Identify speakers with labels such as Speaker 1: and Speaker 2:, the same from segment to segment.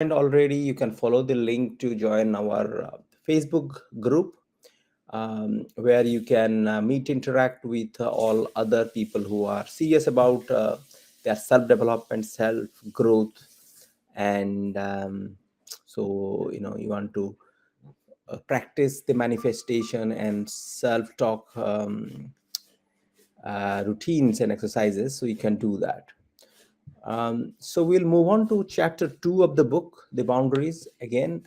Speaker 1: And already, you can follow the link to join our Facebook group, where you can meet, interact with all other people who are serious about their self-development, self-growth, and you want to practice the manifestation and self-talk routines and exercises, so you can do that. So we'll move on to chapter 2 of the book, The Boundaries. Again,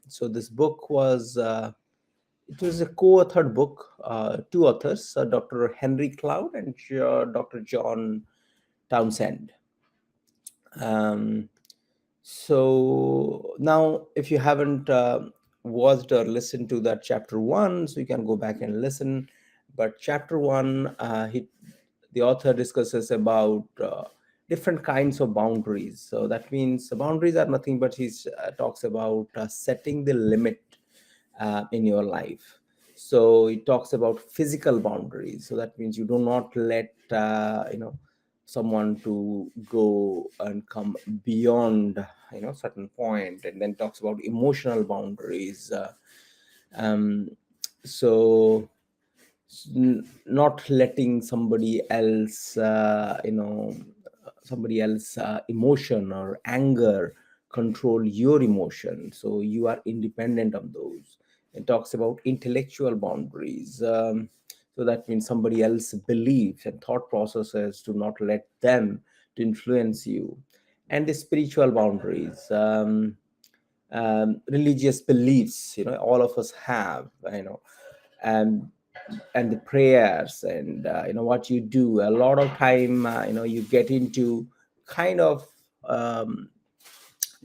Speaker 1: so this book was it was a co-authored book, two authors, Dr. Henry Cloud and Dr. John Townsend. Um, so now, if you haven't watched or listened to that chapter 1, so you can go back and listen. But chapter 1, the author discusses about different kinds of boundaries. So that means the boundaries are nothing but he talks about setting the limit in your life. So it talks about physical boundaries. So that means you do not let someone to go and come beyond certain point, and then talks about emotional boundaries. Um, so not letting somebody else emotion or anger control your emotion, so you are independent of those. It talks about intellectual boundaries. So that means somebody else's beliefs and thought processes, to not let them to influence you. And the spiritual boundaries, religious beliefs, all of us have, and and the prayers, and what you do a lot of time, you get into kind of um,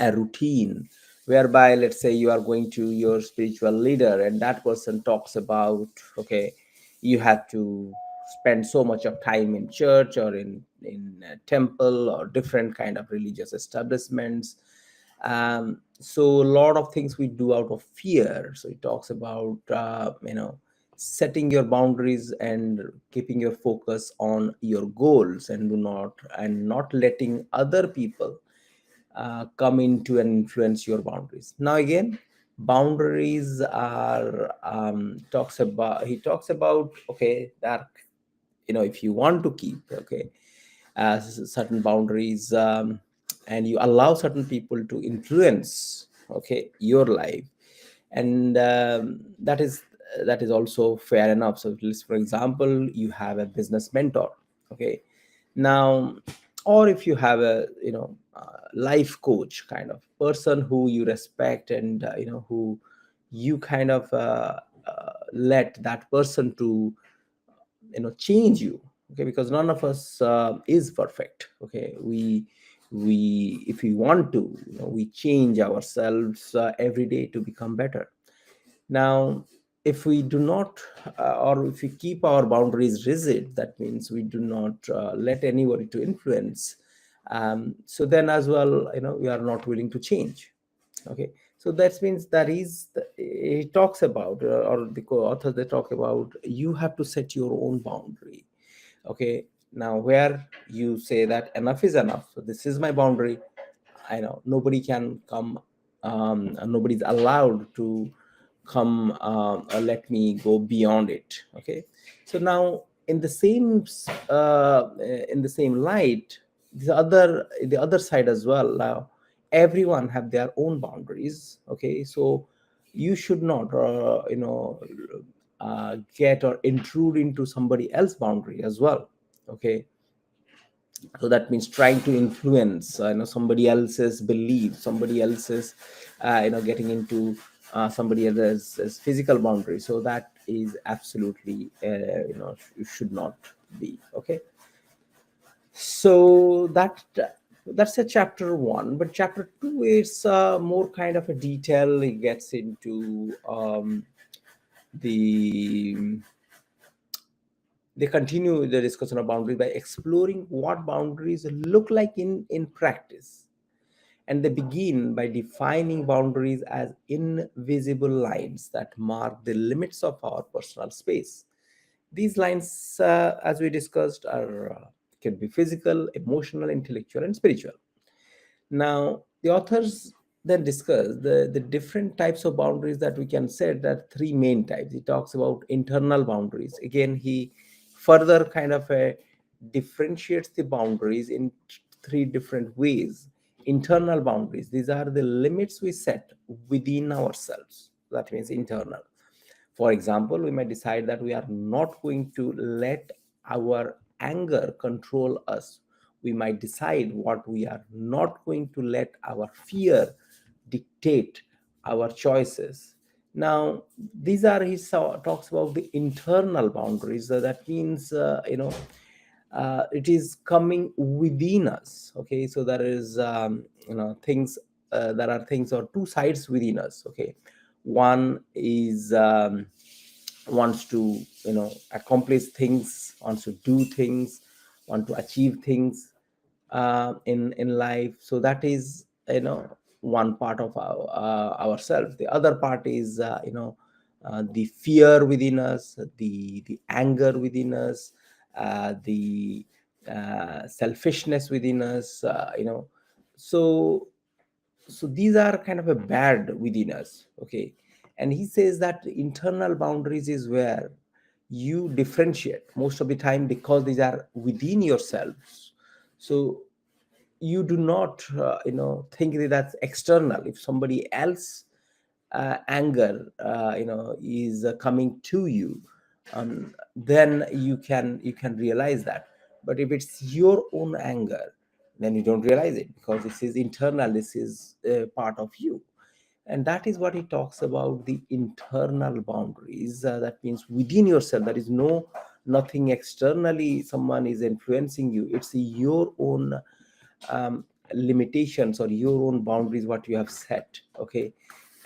Speaker 1: a routine, whereby, let's say, you are going to your spiritual leader, and that person talks about, okay, you have to spend so much of time in church or in a temple or different kind of religious establishments. So a lot of things we do out of fear. So it talks about setting your boundaries and keeping your focus on your goals, and not letting other people come into and influence your boundaries. Now again, boundaries are he talks about, okay, that if you want to keep, okay, certain boundaries, and you allow certain people to influence, okay, your life, and that is also fair enough. So for example, you have a business mentor, okay, now, or if you have a life coach kind of person who you respect, and who you kind of let that person to change you, okay, because none of us is perfect, okay. We if we want to, we change ourselves every day to become better. Now, if we do not, or if we keep our boundaries rigid, that means we do not let anybody to influence. So then, as well, we are not willing to change. Okay, so that means he talks about, or the co-authors, they talk about, you have to set your own boundary. Okay, now where you say that enough is enough. So this is my boundary. I know nobody can come, and nobody's allowed to come or let me go beyond it. Okay, so now in the same light, the other side as well. Now, everyone have their own boundaries. Okay, so you should not get or intrude into somebody else's boundary as well. Okay, so that means trying to influence somebody else's belief, somebody else's getting into somebody else's physical boundary. So that is absolutely should not be. Okay, so that's a chapter 1. But chapter 2 is more kind of a detail. It gets into the they continue the discussion of boundaries by exploring what boundaries look like in practice. And they begin by defining boundaries as invisible lines that mark the limits of our personal space. These lines, as we discussed, are can be physical, emotional, intellectual, and spiritual. Now, the authors then discuss the different types of boundaries that we can set. That three main types. He talks about internal boundaries. Again, he further kind of differentiates the boundaries in three different ways. Internal boundaries, these are the limits we set within ourselves. That means internal. For example, we may decide that we are not going to let our anger control us. We might decide what we are not going to let our fear dictate our choices. Now, these are he talks about the internal boundaries. That means, it is coming within us. Okay, so there is, things. There are things or two sides within us. Okay, one is wants to accomplish things, wants to do things, want to achieve things in life. So that is one part of ourselves. The other part is the fear within us, the anger within us, the selfishness within us. So these are kind of a bad within us. Okay, and he says that internal boundaries is where you differentiate most of the time, because these are within yourselves. So you do not think that that's external. If somebody else anger is coming to you, then you can realize that. But if it's your own anger, then you don't realize it, because this is internal, this is part of you. And that is what he talks about, the internal boundaries. That means within yourself, there is nothing externally someone is influencing you. It's your own limitations or your own boundaries what you have set. Okay,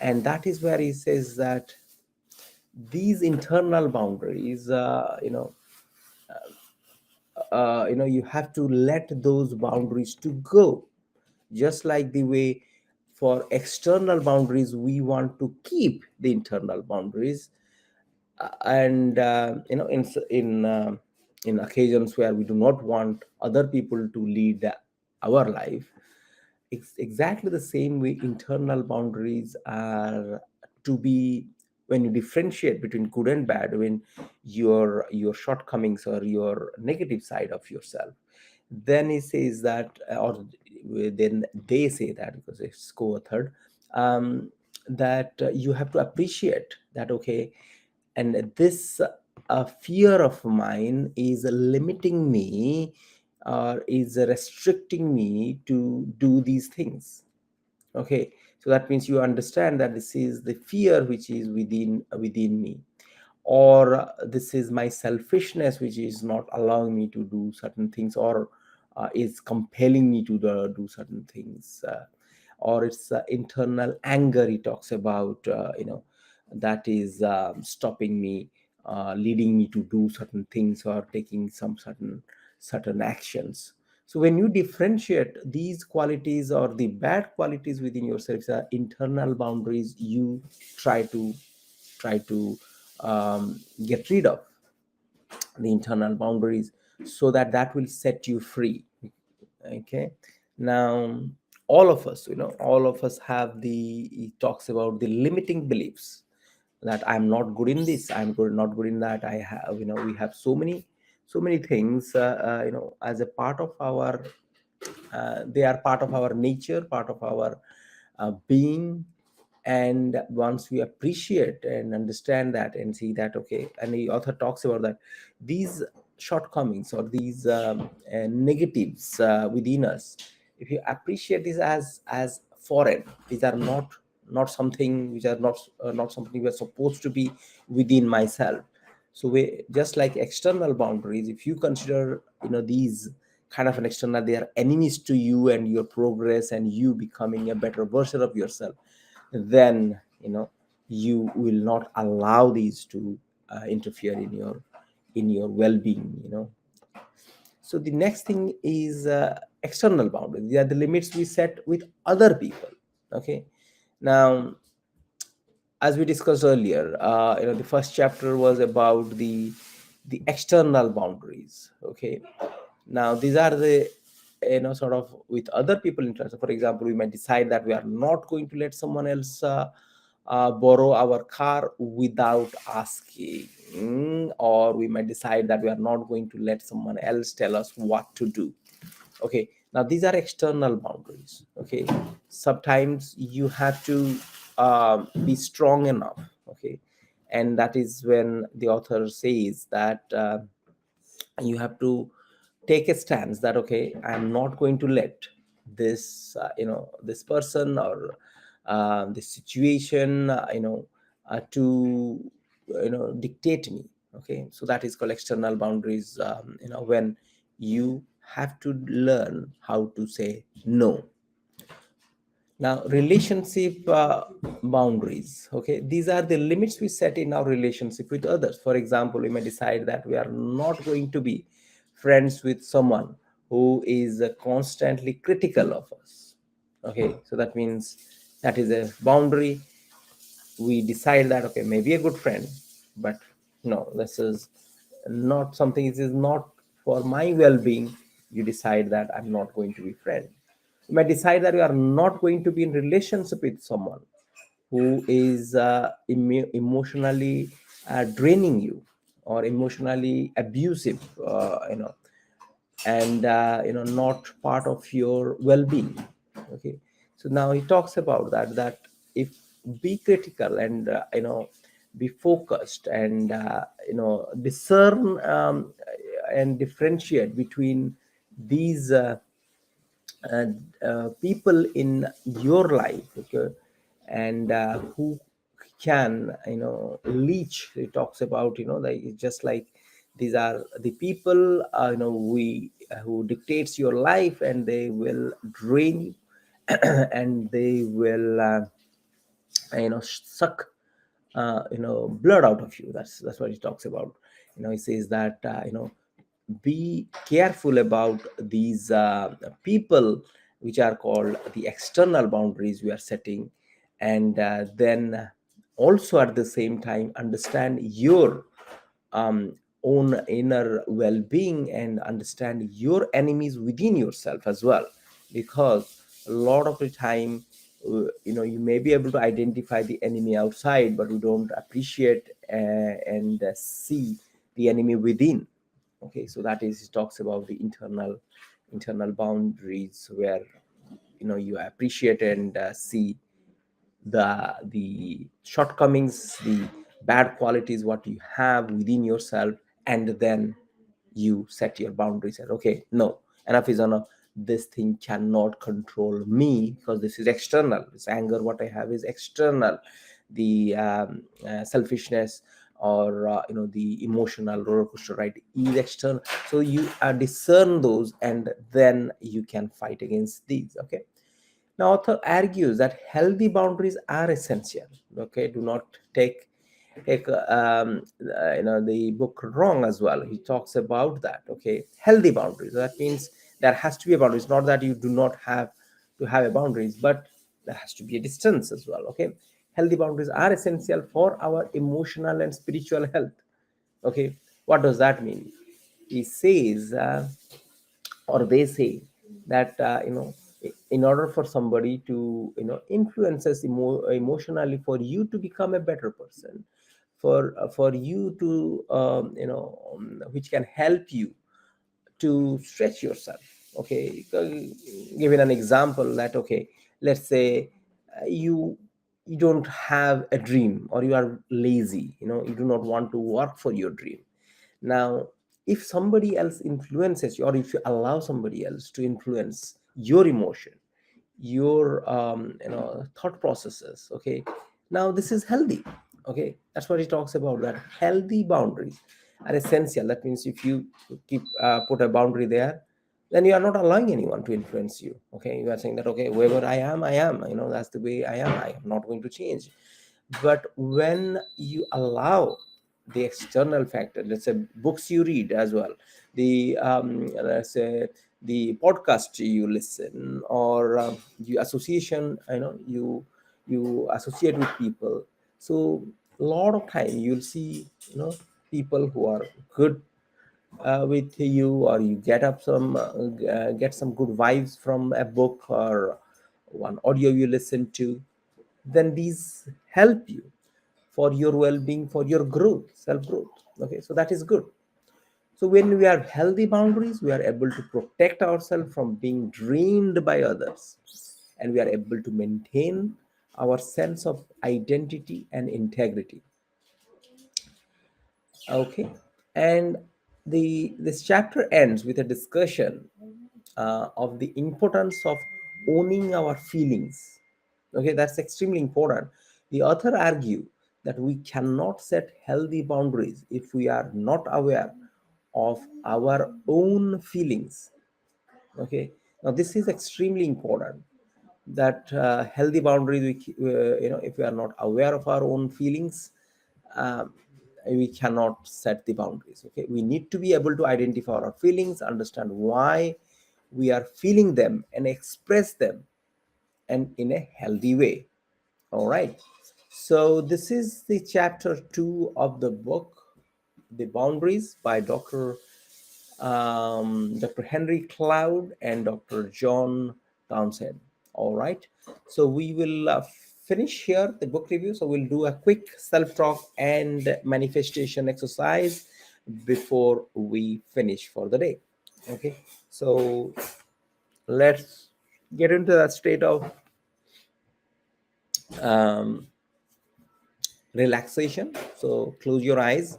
Speaker 1: and that is where he says that these internal boundaries, you have to let those boundaries to go, just like the way for external boundaries we want to keep the internal boundaries. And in occasions where we do not want other people to lead our life, it's exactly the same way internal boundaries are to be. When you differentiate between good and bad, when your shortcomings or your negative side of yourself, then he says that, or then they say that, because it's co-authored, that you have to appreciate that. Okay, and this fear of mine is limiting me, or is restricting me to do these things. Okay, so that means you understand that this is the fear which is within me, or this is my selfishness which is not allowing me to do certain things, or is compelling me to do certain things, or it's internal anger he talks about, that is stopping me, leading me to do certain things or taking some certain actions. So when you differentiate these qualities or the bad qualities within yourself, internal boundaries, you try to try to get rid of the internal boundaries, so that that will set you free. Okay, now all of us have the he talks about the limiting beliefs, that I'm not good in this, I'm good not good in that. I have we have so many things, as a part of our they are part of our nature, part of our being. And once we appreciate and understand that and see that, okay, and the author talks about that, these shortcomings or these negatives within us, if you appreciate this as foreign, these are not something which are not something we are supposed to be within myself. So we, just like external boundaries, if you consider these kind of an external, they are enemies to you and your progress and you becoming a better version of yourself, then you will not allow these to interfere in your well-being. So the next thing is external boundaries. They are the limits we set with other people. Okay, now, as we discussed earlier, the first chapter was about the external boundaries. Okay, now these are the sort of with other people interest. For example, we might decide that we are not going to let someone else borrow our car without asking, or we might decide that we are not going to let someone else tell us what to do. Okay, now these are external boundaries. Okay, sometimes you have to be strong enough. Okay, and that is when the author says that you have to take a stance that, okay, I am not going to let this this person or this situation to dictate me. Okay, so that is called external boundaries. When you have to learn how to say no. Now, relationship boundaries. Okay, these are the limits we set in our relationship with others. For example, we may decide that we are not going to be friends with someone who is constantly critical of us. Okay, so that means that is a boundary. We decide that, okay, maybe a good friend, but no, this is not something. It is not for my well-being. You decide that I'm not going to be friend. You might decide that you are not going to be in relationship with someone who is emotionally draining you or emotionally abusive, and not part of your well-being. Okay, so now he talks about that if be critical and be focused and discern and differentiate between these people in your life. Okay, and who can leech. He talks about like, just like these are the people we who dictates your life, and they will drain you and they will suck blood out of you. That's what he talks about. He says that be careful about these people, which are called the external boundaries we are setting, and then also at the same time understand your um, own inner well-being and understand your enemies within yourself as well. Because a lot of the time you may be able to identify the enemy outside, but you don't appreciate and see the enemy within. Okay, so that is, he talks about the internal boundaries where you appreciate and see the shortcomings, the bad qualities what you have within yourself, and then you set your boundaries and, okay, no, enough is enough. This thing cannot control me because this is external. This anger what I have is external. The selfishness or the emotional roller coaster ride is external. So you discern those, and then you can fight against these. Okay, now, author argues that healthy boundaries are essential. Okay, do not take the book wrong as well. He talks about that. Okay, healthy boundaries. That means there has to be a boundary. It's not that you do not have to have a boundaries, but there has to be a distance as well. Okay, healthy boundaries are essential for our emotional and spiritual health. Okay, what does that mean? He says. Or they say that in order for somebody to influence us emotionally, for you to become a better person, for you to which can help you to stretch yourself. Okay, giving an example that, okay, let's say you don't have a dream, or you are lazy, you do not want to work for your dream. Now, if somebody else influences you, or if you allow somebody else to influence your emotion, your thought processes, okay, now this is healthy. Okay, that's what he talks about, that healthy boundaries are essential. That means if you keep put a boundary there, then you are not allowing anyone to influence you. Okay, you are saying that, okay, whoever I am, that's the way I am not going to change. But when you allow the external factor, let's say books you read as well, the let's say the podcast you listen, or you association, you associate with people. So a lot of time you'll see people who are good with you, or you get some good vibes from a book or one audio you listen to, then these help you for your well-being, for your growth, self-growth. Okay, so that is good. So when we have healthy boundaries, we are able to protect ourselves from being drained by others, and we are able to maintain our sense of identity and integrity. Okay, and this chapter ends with a discussion of the importance of owning our feelings. Okay, that's extremely important. The author argue that we cannot set healthy boundaries if we are not aware of our own feelings. Okay, now this is extremely important, that healthy boundaries, if we are not aware of our own feelings, um, we cannot set the boundaries. Okay, we need to be able to identify our feelings, understand why we are feeling them, and express them, and in a healthy way. All right, so this is the chapter 2 of the book, The Boundaries, by Dr. Henry Cloud and Dr. John Townsend. All right, so we will finish here the book review. So we'll do a quick self-talk and manifestation exercise before we finish for the day. Okay, so let's get into that state of um, relaxation. So close your eyes.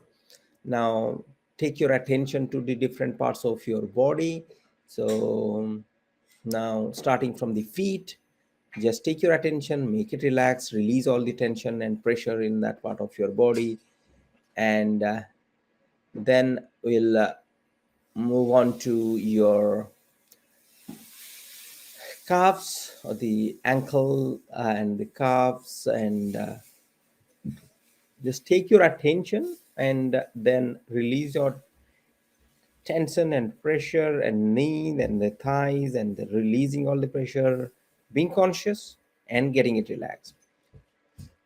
Speaker 1: Now take your attention to the different parts of your body. So now starting from the feet, just take your attention, make it relax, release all the tension and pressure in that part of your body. And then we'll move on to your calves, or the ankle and the calves, and just take your attention and then release your tension and pressure and knee and the thighs, and the releasing all the pressure, being conscious and getting it relaxed.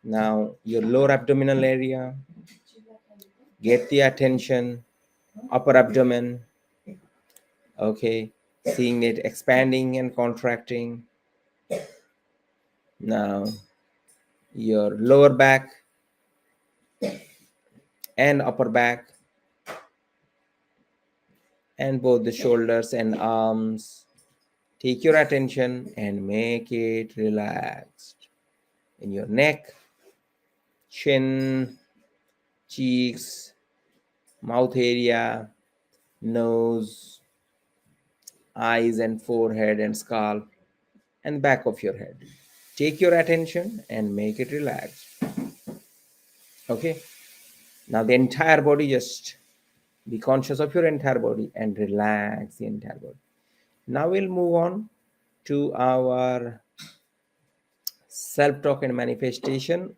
Speaker 1: Now your lower abdominal area, get the attention, upper abdomen. Okay, seeing it expanding and contracting. Now your lower back and upper back, and both the shoulders and arms. Take your attention and make it relaxed. In your neck, chin, cheeks, mouth area, nose, eyes and forehead and scalp, and back of your head. Take your attention and make it relaxed. Okay, now the entire body, just be conscious of your entire body and relax the entire body. Now we'll move on to our self-talk and manifestation.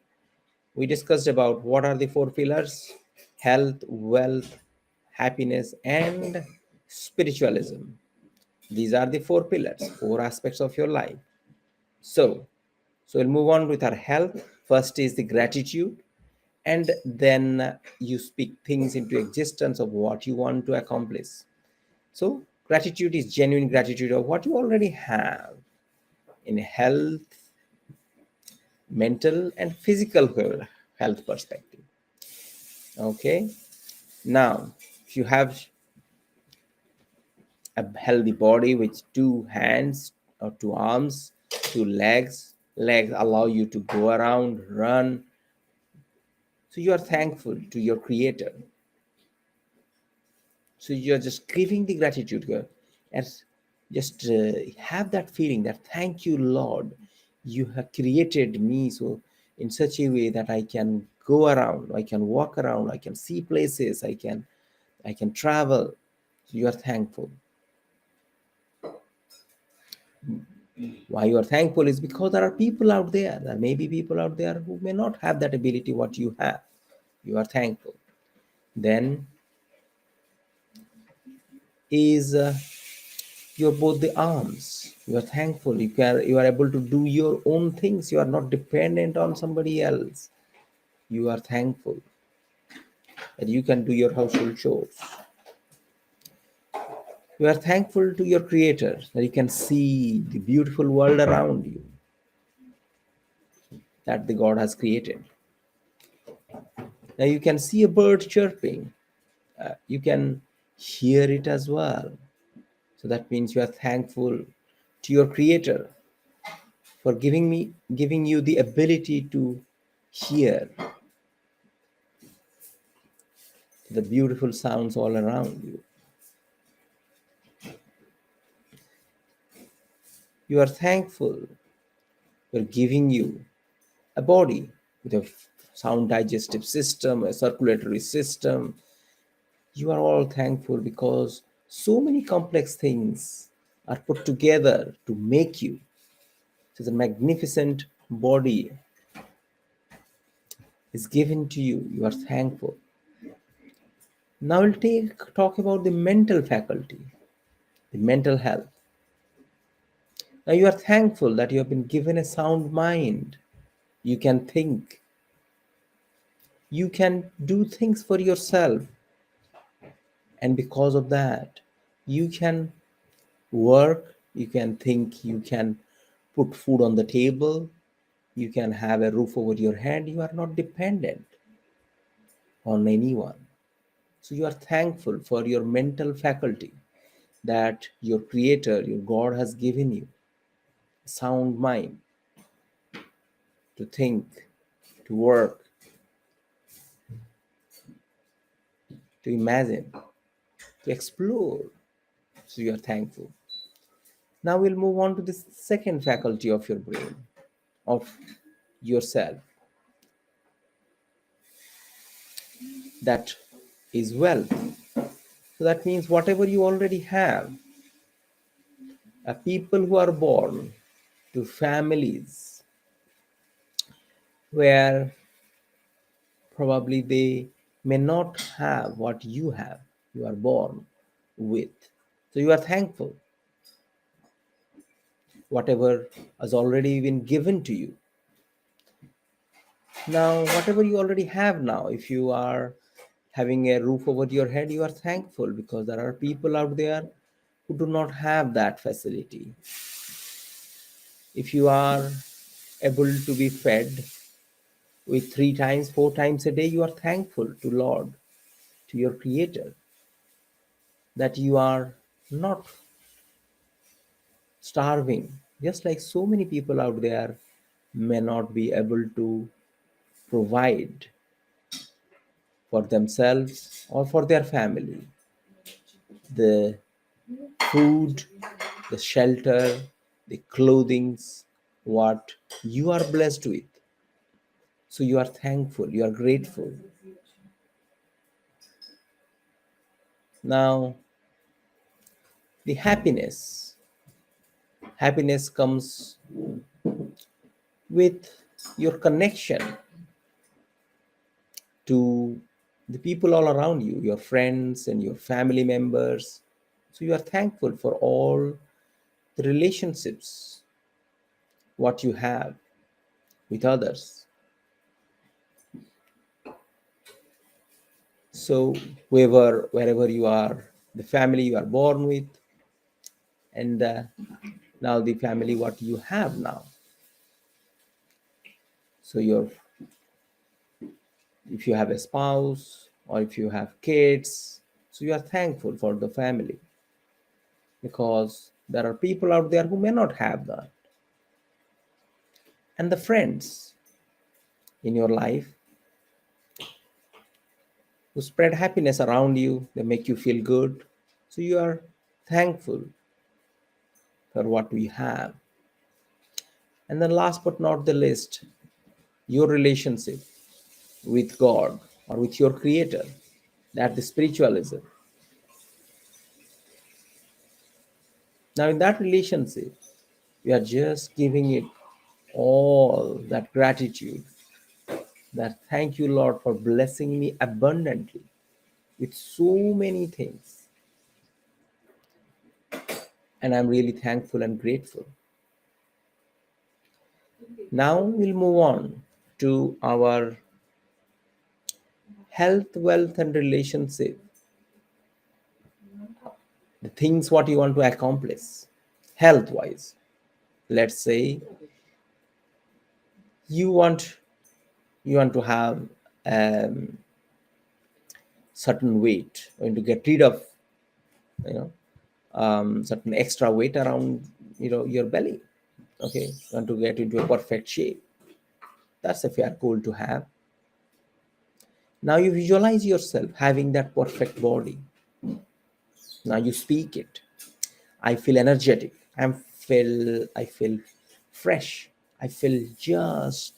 Speaker 1: We discussed about what are the four pillars: health, wealth, happiness, and spiritualism. These are the four pillars, four aspects of your life. So we'll move on with our health. First is the gratitude, and then you speak things into existence of what you want to accomplish. So gratitude is genuine gratitude of what you already have in health, mental, and physical health perspective. Okay, now if you have a healthy body with two hands or two arms, two legs allow you to go around, run. So you are thankful to your creator. So you're just giving the gratitude here, and just have that feeling that thank you, Lord, you have created me so in such a way that I can go around, I can walk around, I can see places, I can travel. So you are thankful. Why you are thankful is because there are people out there, there may be people out there who may not have that ability what you have. You are thankful. Then is your both the arms. You are thankful, you are able to do your own things, you are not dependent on somebody else. You are thankful that you can do your household chores. You are thankful to your Creator that you can see the beautiful world around you that the God has created. Now you can see a bird chirping. You can hear it as well. So that means you are thankful to your Creator for giving you the ability to hear the beautiful sounds all around you. You are thankful for giving you a body with a sound digestive system, a circulatory system. You are all thankful because so many complex things are put together to make you. So the magnificent body is given to you. You are thankful. Now we'll talk about the mental faculty, the mental health. Now you are thankful that you have been given a sound mind. You can think. You can do things for yourself. And because of that, you can work, you can think, you can put food on the table, you can have a roof over your head. You are not dependent on anyone. So you are thankful for your mental faculty that your Creator, your God has given you a sound mind to think, to work, to imagine, to explore. So you are thankful. Now we'll move on to the second faculty of your brain, of yourself, that is wealth. So that means whatever you already have, people who are born to families where probably they may not have what you have, you are born with. So you are thankful, whatever has already been given to you. Now, whatever you already have now, if you are having a roof over your head, you are thankful because there are people out there who do not have that facility. If you are able to be fed with 3 times, 4 times a day, you are thankful to Lord, to your Creator, that you are not starving, just like so many people out there may not be able to provide for themselves or for their family the food, the shelter, the clothings, what you are blessed with. So you are thankful, you are grateful. Now, the happiness comes with your connection to the people all around you, your friends and your family members. So you are thankful for all the relationships, what you have with others. So wherever you are, the family you are born with, and now the family what you have now. So if you have a spouse or if you have kids, so you are thankful for the family because there are people out there who may not have that. And the friends in your life who spread happiness around you, they make you feel good. So you are thankful for what we have. And then last but not the least, your relationship with God or with your Creator, that the spiritualism. Now in that relationship, we are just giving it all that gratitude, that thank you, Lord, for blessing me abundantly with so many things. And I'm really thankful and grateful. Now we'll move on to our health, wealth, and relationship the things what you want to accomplish health wise. Let's say you want you want to have um, certain weight, and to get rid of you know certain extra weight around your belly. Okay, you want to get into a perfect shape. That's a fair goal to have. Now you visualize yourself having that perfect body. Now you speak it. I feel energetic. I feel fresh. I feel just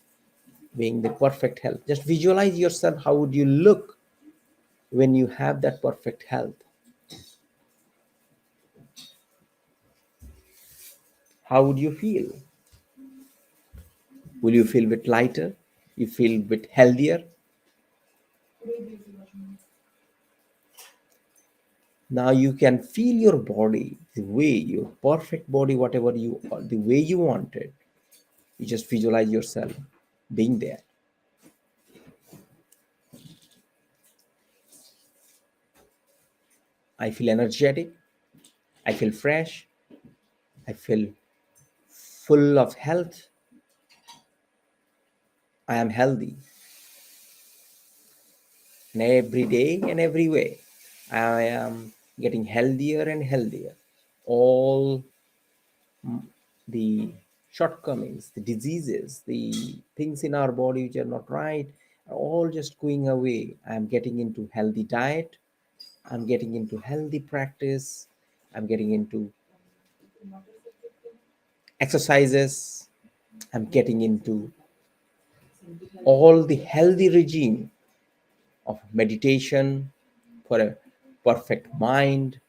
Speaker 1: being the perfect health. Just visualize yourself. How would you look when you have that perfect health? How would you feel? Will you feel a bit lighter? You feel a bit healthier? Now you can feel your body the way your perfect body, whatever you are, the way you want it. You just visualize yourself being there. I feel energetic. I feel fresh. I feel full of health. I am healthy. And every day and every way, I am getting healthier and healthier. All the shortcomings, the diseases, the things in our body which are not right are all just going away. I'm getting into healthy diet. I'm getting into healthy practice. I'm getting into exercises. I'm getting into all the healthy regime of meditation for a perfect mind,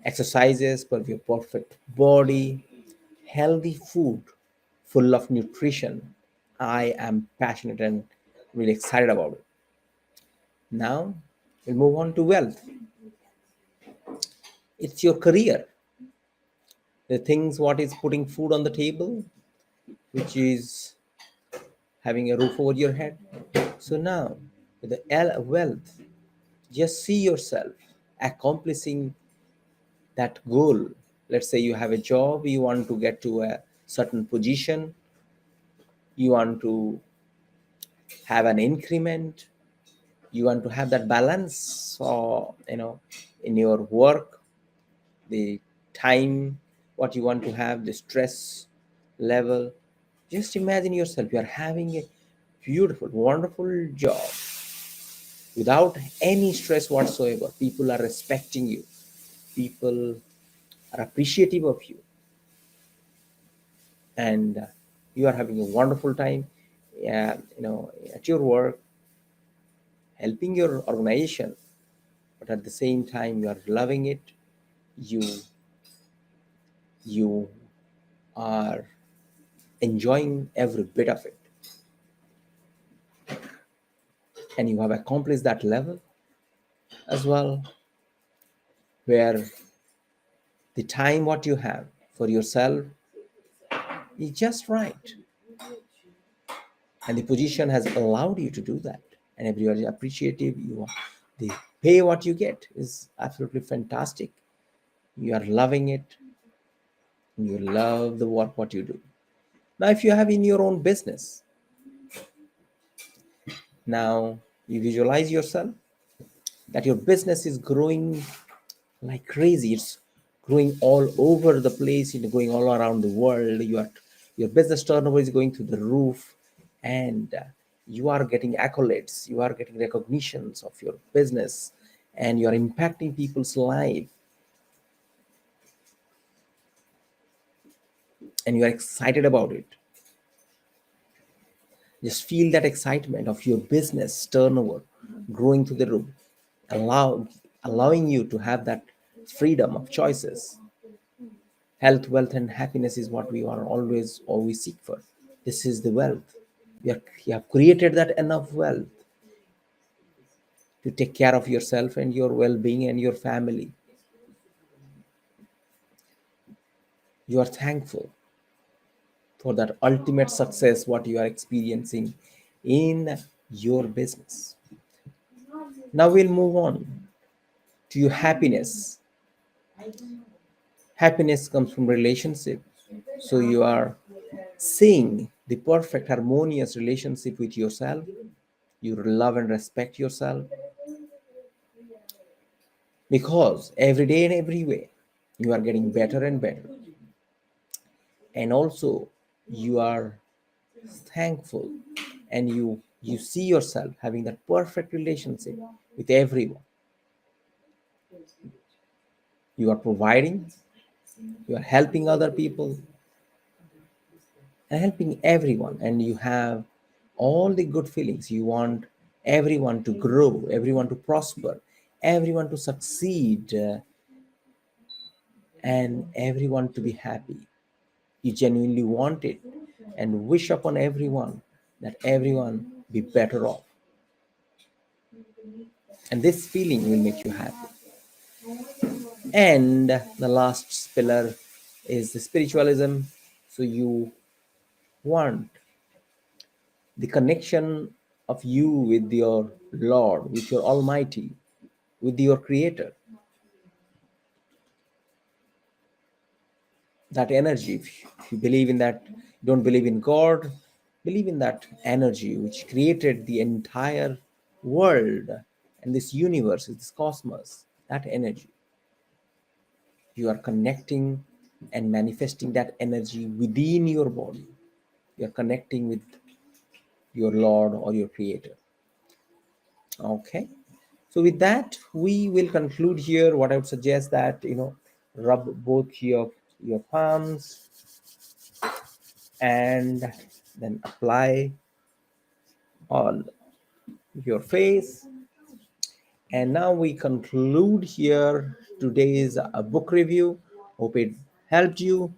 Speaker 1: exercises for your perfect body, healthy food full of nutrition. I am passionate and really excited about it. Now we'll move on to wealth. It's your career, the things what is putting food on the table, which is having a roof over your head. So now, with the wealth, just see yourself accomplishing that goal. Let's say you have a job, you want to get to a certain position, you want to have an increment, you want to have that balance, or in your work, the time what you want to have, the stress level. Just imagine yourself, you are having a beautiful, wonderful job without any stress whatsoever. People are respecting you, people are appreciative of you, and you are having a wonderful time, at your work, helping your organization, but at the same time you are loving it. You you are enjoying every bit of it, and you have accomplished that level as well, where the time what you have for yourself is just right, and the position has allowed you to do that, and everybody is appreciative. The pay what you get is absolutely fantastic. You are loving it, and you love the work what you do. Now if you have in your own business, now you visualize yourself that your business is growing like crazy. It's growing all over the place, going all around the world. Your business turnover is going through the roof, and you are getting accolades, you are getting recognitions of your business, and you are impacting people's life, and you are excited about it. Just feel that excitement of your business turnover growing through the roof, allowing you to have that freedom of choices. Health, wealth, and happiness is what we are always seek for. This is the wealth. You have created that enough wealth to take care of yourself and your well-being and your family. You are thankful for that ultimate success what you are experiencing in your business. Now we'll move on to your happiness. Happiness comes from relationship. So you are seeing the perfect harmonious relationship with yourself. You love and respect yourself, because every day and every way you are getting better and better. And also you are thankful, and you see yourself having that perfect relationship with everyone. You are providing, you are helping other people and helping everyone, and you have all the good feelings. You want everyone to grow, everyone to prosper, everyone to succeed, and everyone to be happy. You genuinely want it and wish upon everyone that everyone be better off, and this feeling will make you happy. And the last pillar is the spiritualism. So you want the connection of you with your Lord, with your Almighty, with your Creator. That energy, if you believe in that, don't believe in God, believe in that energy which created the entire world and this universe, this cosmos, that energy. You are connecting and manifesting that energy within your body. You are connecting with your Lord or your Creator. Okay. So with that, we will conclude here. What I would suggest that, rub both your palms and then apply on your face. And now we conclude here today's book review. Hope it helped you.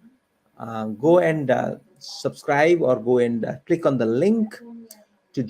Speaker 1: Go and subscribe, or go and click on the link